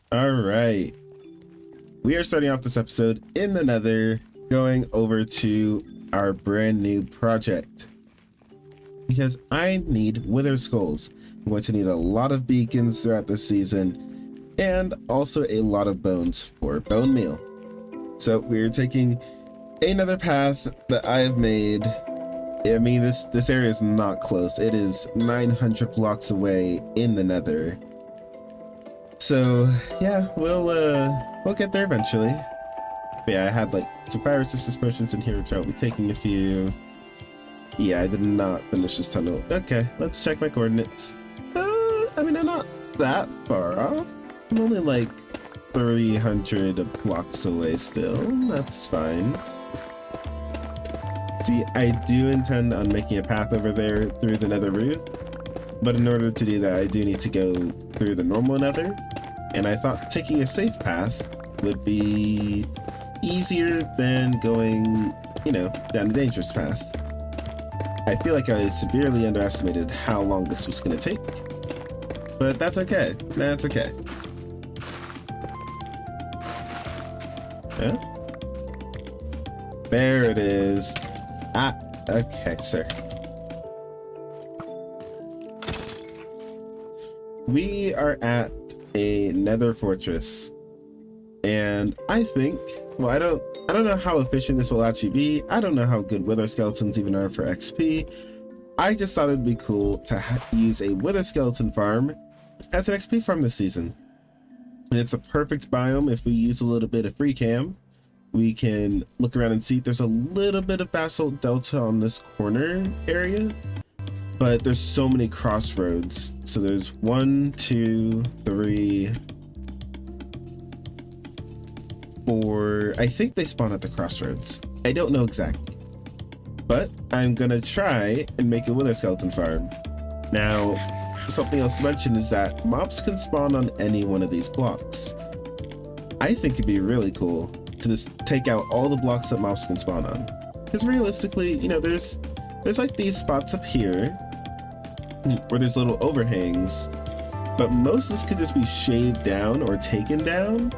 All right. We are starting off this episode in the Nether, going over to our brand new project. Because I need Wither Skulls. I'm going to need a lot of beacons throughout this season, and also a lot of bones for bone meal. So we're taking another path that I have made. I mean, this area is not close. It is 900 blocks away in the Nether. So yeah, we'll get there eventually. But yeah, I had like some fire resistance potions in here, which I'll be taking a few. Yeah, I did not finish this tunnel. Okay, let's check my coordinates. I mean, I'm not that far off. I'm only like 300 blocks away still. That's fine. See, I do intend on making a path over there through the Nether route, but in order to do that, I do need to go through the normal Nether, and I thought taking a safe path would be easier than going, you know, down the dangerous path. I feel like I severely underestimated how long this was going to take, but that's okay. That's okay. Yeah. There it is. Ah, okay, sir. We are at a Nether fortress, and I think, well, I don't know how efficient this will actually be. I don't know how good wither skeletons even are for XP. I just thought it'd be cool to use a wither skeleton farm as an XP farm this season. And it's a perfect biome if we use a little bit of free cam. We can look around and see there's a little bit of basalt delta on this corner area, but there's so many crossroads. So there's 1, 2, 3, 4. I think they spawn at the crossroads. I don't know exactly, but I'm gonna try and make a wither skeleton farm. Now, something else to mention is that mobs can spawn on any one of these blocks. I think it'd be really cool to just take out all the blocks that mobs can spawn on, because realistically, you know, there's like these spots up here where there's little overhangs, but most of this could just be shaved down or taken down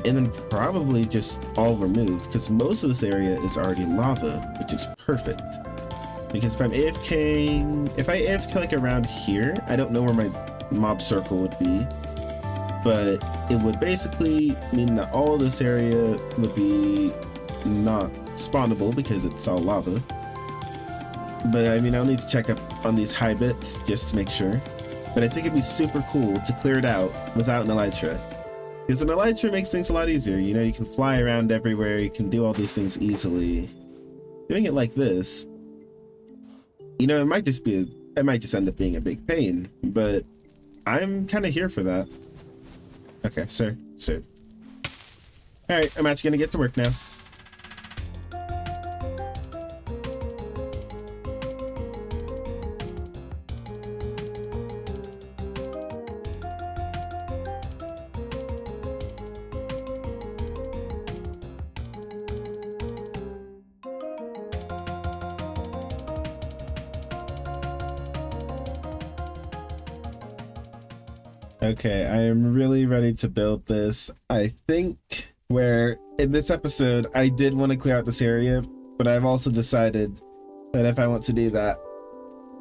and then probably just all removed, because most of this area is already lava, which is perfect. Because if I'm AFKing, if I AFK like around here, I don't know where my mob circle would be, but it would basically mean that all of this area would be not spawnable because it's all lava. But I mean, I'll need to check up on these high bits just to make sure. But I think it'd be super cool to clear it out without an elytra, because an elytra makes things a lot easier. You know, you can fly around everywhere, you can do all these things easily. Doing it like this, you know, it might just end up being a big pain, but I'm kind of here for that. Okay, sir. All right, I'm actually gonna get to work now. Okay, I am really ready to build this. I think where in this episode, I did want to clear out this area, but I've also decided that if I want to do that,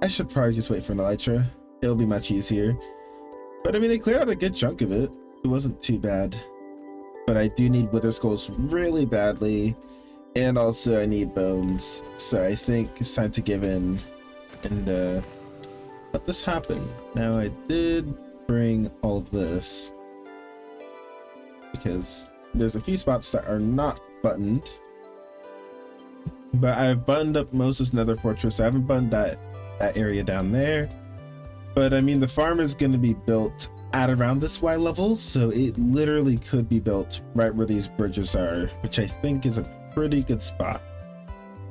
I should probably just wait for an elytra. It'll be much easier. But I mean, I cleared out a good chunk of it. It wasn't too bad. But I do need wither skulls really badly, and also I need bones. So I think it's time to give in and let this happen. Now, I did bring all of this because there's a few spots that are not buttoned, but I've buttoned up most of this Nether fortress. I haven't buttoned that area down there, but I mean, the farm is going to be built at around this Y level, so it literally could be built right where these bridges are, which I think is a pretty good spot.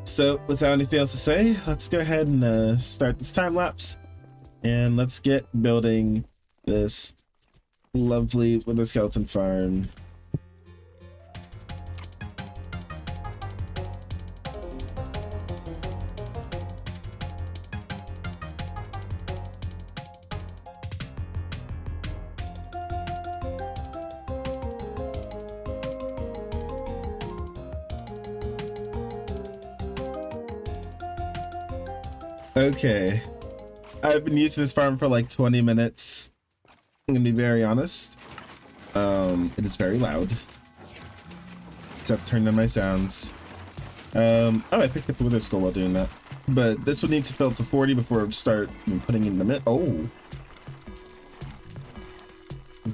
So without anything else to say, let's go ahead and start this time lapse, and let's get building this lovely wither skeleton farm. Okay. I've been using this farm for like 20 minutes. I'm gonna be very honest. It is very loud. Except turn down my sounds. Oh, I picked up the wither skull while doing that. But this would need to fill up to 40 before I would start putting in the minute. Oh.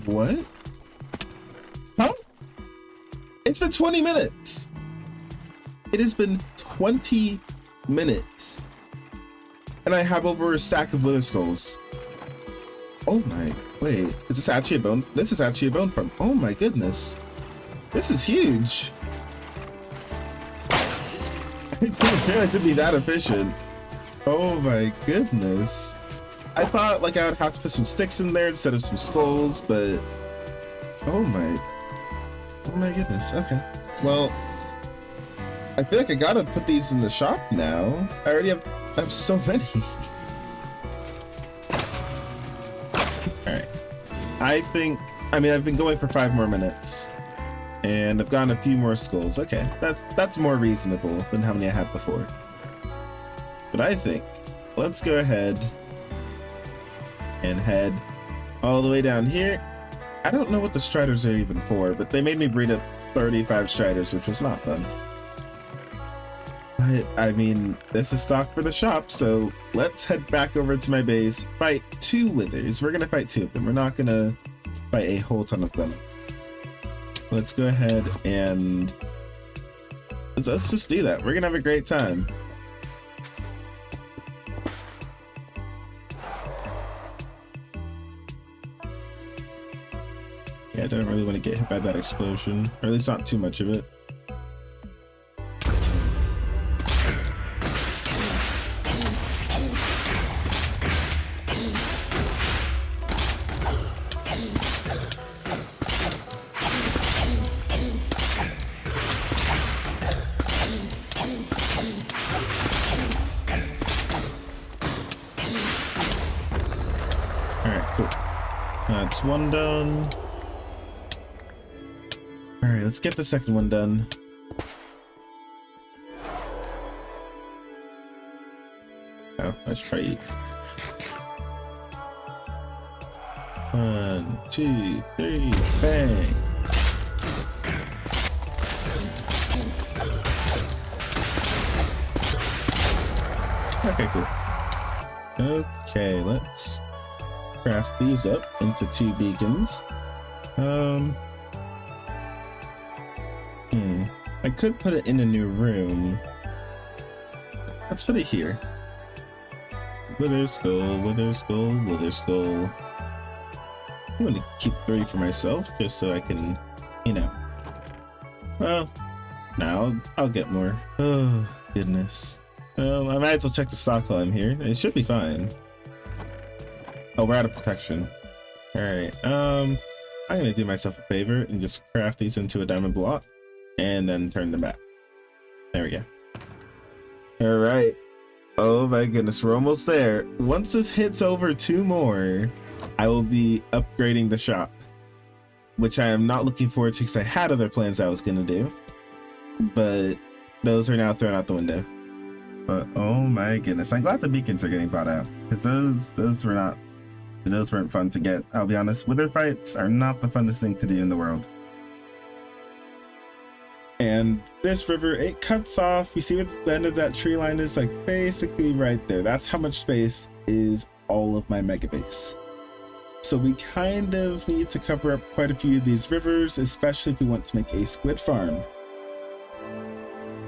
What? Huh? It's been 20 minutes. It has been 20 minutes. And I have over a stack of wither skulls. Oh my, wait, is this actually a bone? This is actually a bone farm. Oh my goodness. This is huge. I didn't realize it'd be that efficient. Oh my goodness. I thought like I would have to put some sticks in there instead of some skulls, but oh my goodness. Okay. Well, I feel like I gotta put these in the shop now. I already have so many. Alright. I mean I've been going for 5 more minutes. And I've gotten a few more skulls. Okay, that's more reasonable than how many I had before. But I think let's go ahead and head all the way down here. I don't know what the striders are even for, but they made me breed up 35 striders, which was not fun. But I mean, this is stock for the shop, so let's head back over to my base, fight 2 withers. We're gonna fight 2 of them. We're not gonna fight a whole ton of them. Let's go ahead and let's just do that. We're gonna have a great time. Yeah, I don't really want to get hit by that explosion, or at least not too much of it. That's one done. All right, let's get the second one done. Oh, I should probably eat. 1, 2, 3, bang. Okay, cool. Okay, let's craft these up into 2 beacons. I could put it in a new room. Let's put it here. Wither skull, wither skull, wither skull. I'm gonna keep 3 for myself just so I can, you know. Well, now I'll get more. Oh goodness. Well, I might as well check the stock while I'm here. It should be fine. Oh, we're out of protection. Alright, I'm gonna do myself a favor and just craft these into a diamond block and then turn them back. There we go. Alright. Oh my goodness, we're almost there. Once this hits over 2 more, I will be upgrading the shop, which I am not looking forward to because I had other plans I was gonna do, but those are now thrown out the window. But oh my goodness, I'm glad the beacons are getting bought out because those weren't fun to get. I'll be honest, wither fights are not the funnest thing to do in the world. And this river, it cuts off. You see what the end of that tree line is, like basically right there. That's how much space is all of my mega base. So we kind of need to cover up quite a few of these rivers, especially if we want to make a squid farm.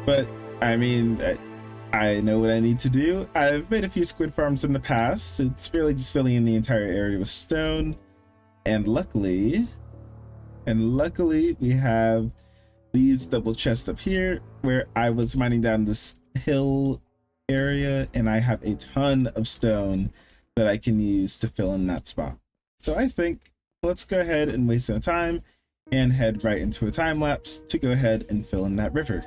But I mean, I know what I need to do. I've made a few squid farms in the past. It's really just filling in the entire area with stone. And luckily we have these double chests up here where I was mining down this hill area and I have a ton of stone that I can use to fill in that spot. So I think let's go ahead and waste no time and head right into a time lapse to go ahead and fill in that river.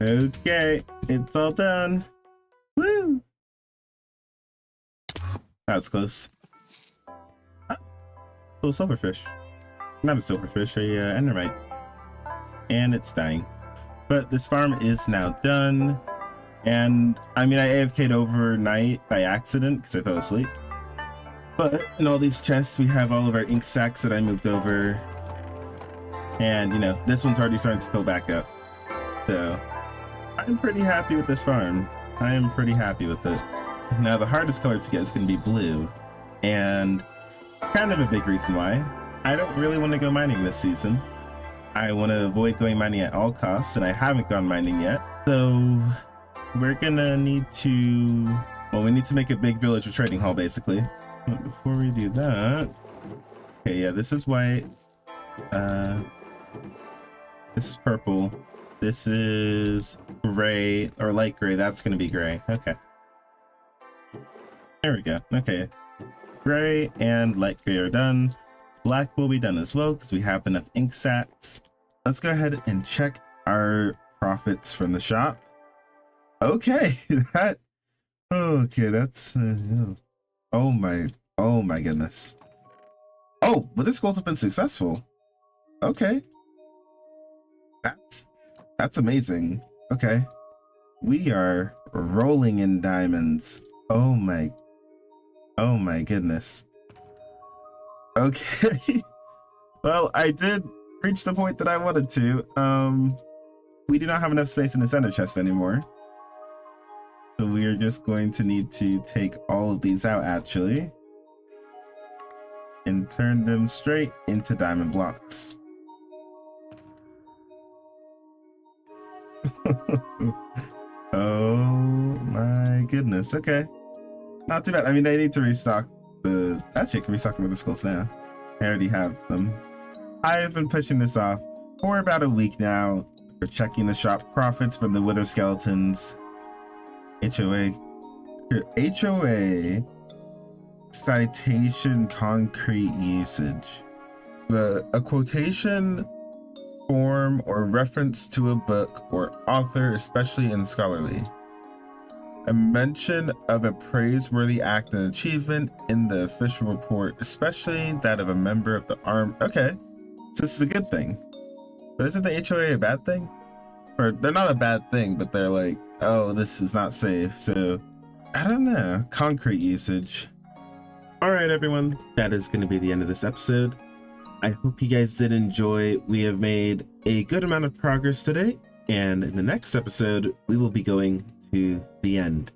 Okay, it's all done. Woo! That was close. Ah, so silverfish. Not a silverfish, a endermite. And it's dying. But this farm is now done. And I mean, I AFK'd overnight by accident because I fell asleep. But in all these chests, we have all of our ink sacks that I moved over. And, you know, this one's already starting to fill back up. So I'm pretty happy with this farm. I am pretty happy with it. Now, the hardest color to get is going to be blue. And kind of a big reason why. I don't really want to go mining this season. I want to avoid going mining at all costs, and I haven't gone mining yet. So we're gonna need to, well, we need to make a big villager trading hall, basically. But before we do that, okay, yeah, this is white. This is purple. This is gray, or light gray. That's gonna be gray. Okay. There we go. Okay. Gray and light gray are done. Black will be done as well because we have enough ink sacks. Let's go ahead and check our profits from the shop. Okay, that's oh my goodness. Oh, but this goals have been successful. Okay, that's amazing. Okay, we are rolling in diamonds. Oh my goodness. Okay. Well, I did reach the point that I wanted to. We do not have enough space in the center chest anymore. So we are just going to need to take all of these out, actually, and turn them straight into diamond blocks. Oh my goodness. Okay. Not too bad. I mean, they need to restock the... Actually, I can restock them with the skulls now. I already have them. I have been pushing this off for about a week now for checking the shop profits from the wither skeletons. HOA citation concrete usage. A quotation, form, or reference to a book or author, especially in scholarly. A mention of a praiseworthy act and achievement in the official report, especially that of a member of the armed... Okay, so this is a good thing. But isn't the HOA a bad thing? Or they're not a bad thing, but they're like, oh, this is not safe. So I don't know. Concrete usage. All right, everyone. That is going to be the end of this episode. I hope you guys did enjoy. We have made a good amount of progress today. And in the next episode, we will be going to the end.